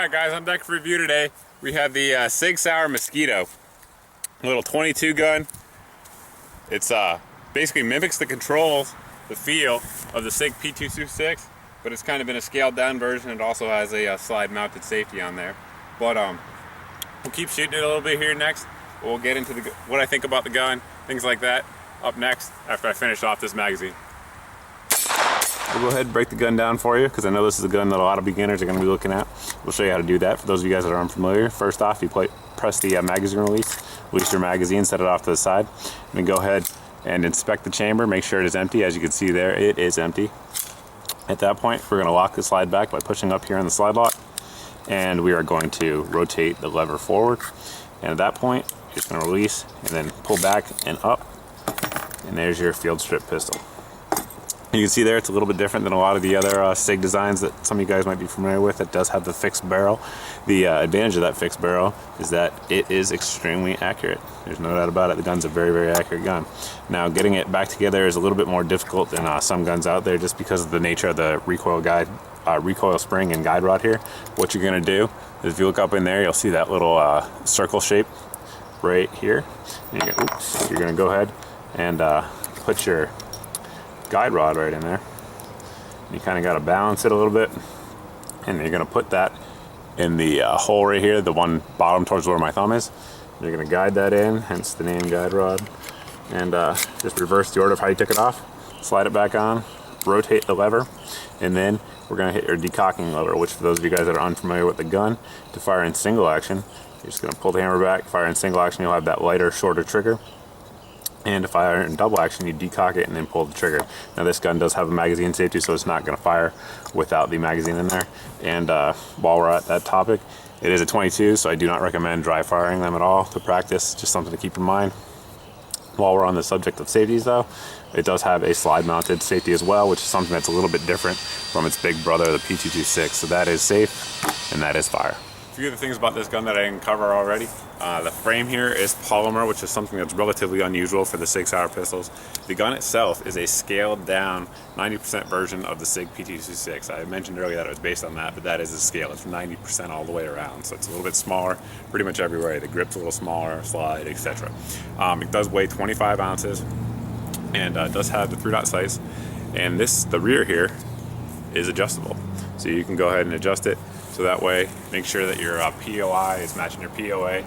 Alright guys, on deck for review today, we have the Sig Sauer Mosquito. A little 22 gun. It's basically mimics the controls, the feel of the Sig P226, but it's kind of in a scaled down version. It also has a slide mounted safety on there. But we'll keep shooting it a little bit here next. We'll get into what I think about the gun, things like that, up next after I finish off this magazine. We'll go ahead and break the gun down for you because I know this is a gun that a lot of beginners are going to be looking at. We'll show you how to do that for those of you guys that are unfamiliar. First off, you press the magazine release your magazine, set it off to the side, and then go ahead and inspect the chamber, make sure it is empty. As you can see there, it is empty. At that point, we're going to lock the slide back by pushing up here on the slide lock, and we are going to rotate the lever forward. And at that point, you're just going to release and then pull back and up, and there's your field strip pistol. You can see there it's a little bit different than a lot of the other Sig designs that some of you guys might be familiar with. It does have the fixed barrel. The advantage of that fixed barrel is that it is extremely accurate. There's no doubt about it. The gun's a very, very accurate gun. Now, getting it back together is a little bit more difficult than some guns out there just because of the nature of the recoil spring and guide rod here. What you're going to do is if you look up in there, you'll see that little circle shape right here. And you're going to go ahead and put your guide rod right in there. You kind of got to balance it a little bit, and you're going to put that in the hole right here, the one bottom towards where my thumb is. You're going to guide that in, hence the name guide rod, and just reverse the order of how you took it off, slide it back on, rotate the lever, and then we're going to hit your decocking lever, which for those of you guys that are unfamiliar with the gun, to fire in single action, you're just going to pull the hammer back, fire in single action, you'll have that lighter, shorter trigger. And if I fire in double action, you decock it and then pull the trigger. Now this gun does have a magazine safety, so it's not going to fire without the magazine in there. And while we're at that topic, it is a 22, so I do not recommend dry firing them at all to practice. Just something to keep in mind. While we're on the subject of safeties though, it does have a slide mounted safety as well, which is something that's a little bit different from its big brother, the P226. So that is safe and that is fire. A few of the things about this gun that I didn't cover already. The frame here is polymer, which is something that's relatively unusual for the Sig Sauer pistols. The gun itself is a scaled down 90% version of the Sig P226. I mentioned earlier that it was based on that, but that is a scale. It's 90% all the way around, so it's a little bit smaller pretty much everywhere. The grip's a little smaller, slide, etc. It does weigh 25 ounces and does have the 3-dot sights. And the rear here is adjustable, so you can go ahead and adjust it. So that way, make sure that your POI is matching your POA.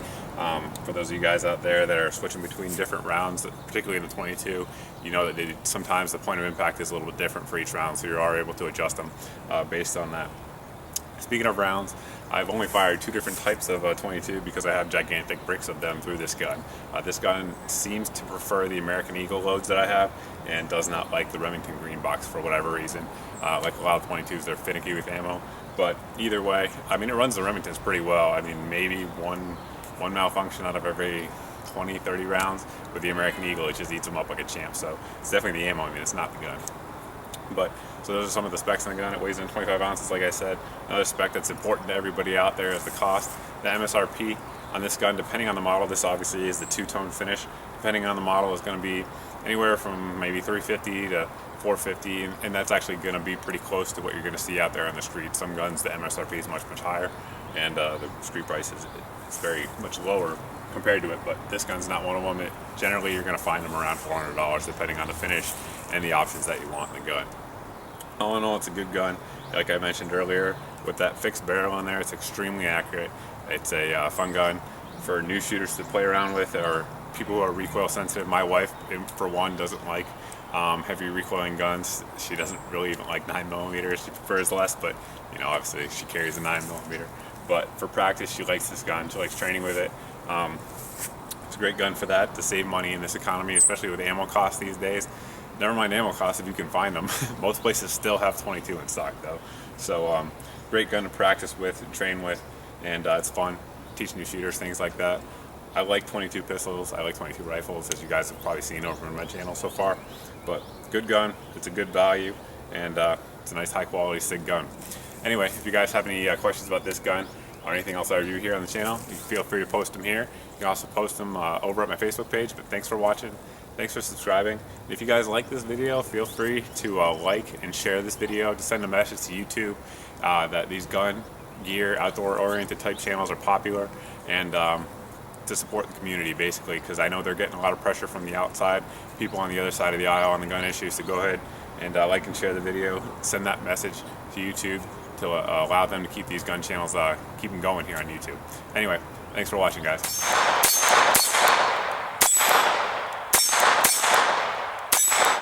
For those of you guys out there that are switching between different rounds, particularly in the 22, you know that sometimes the point of impact is a little bit different for each round, so you are able to adjust them based on that. Speaking of rounds, I've only fired 2 different types of 22 because I have gigantic bricks of them through this gun. This gun seems to prefer the American Eagle loads that I have and does not like the Remington Green Box for whatever reason. Like a lot of 22s, they're finicky with ammo. But either way, I mean, it runs the Remingtons pretty well. I mean, maybe one malfunction out of every 20, 30 rounds. With the American Eagle, it just eats them up like a champ. So it's definitely the ammo. I mean, it's not the gun. But so those are some of the specs on the gun. It weighs in 25 ounces, like I said. Another spec that's important to everybody out there is the cost. The MSRP on this gun, depending on the model, this obviously is the 2-tone finish. Depending on the model, is going to be anywhere from maybe $350 to $450, and that's actually going to be pretty close to what you're going to see out there on the street. Some guns, the MSRP is much, much higher, and the street price is very much lower compared to it, but this gun's not one of them. Generally, you're going to find them around $400 depending on the finish and the options that you want in the gun. All in all, it's a good gun. Like I mentioned earlier, with that fixed barrel on there, it's extremely accurate. It's a fun gun for new shooters to play around with, or people who are recoil sensitive. My wife, for one, doesn't like heavy recoiling guns. She doesn't really even like 9mm. She prefers less, but you know, obviously she carries a 9mm. But for practice, she likes this gun. She likes training with it. It's a great gun for that, to save money in this economy, especially with ammo costs these days. Never mind ammo costs if you can find them. Most places still have 22 in stock though. So great gun to practice with and train with, and it's fun. Teach new shooters things like that. I like 22 pistols, I like 22 rifles, as you guys have probably seen over on my channel so far. But good gun, it's a good value, and it's a nice high quality Sig gun. Anyway, if you guys have any questions about this gun or anything else I review here on the channel, you can feel free to post them here. You can also post them over at my Facebook page. But thanks for watching, thanks for subscribing. And if you guys like this video, feel free to like and share this video, to send a message to YouTube that these gun gear, outdoor oriented type channels are popular, and to support the community basically, because I know they're getting a lot of pressure from the outside, people on the other side of the aisle on the gun issues, to go ahead and like and share the video, send that message to YouTube to allow them to keep these gun channels, keep them going here on YouTube. Anyway, thanks for watching, guys.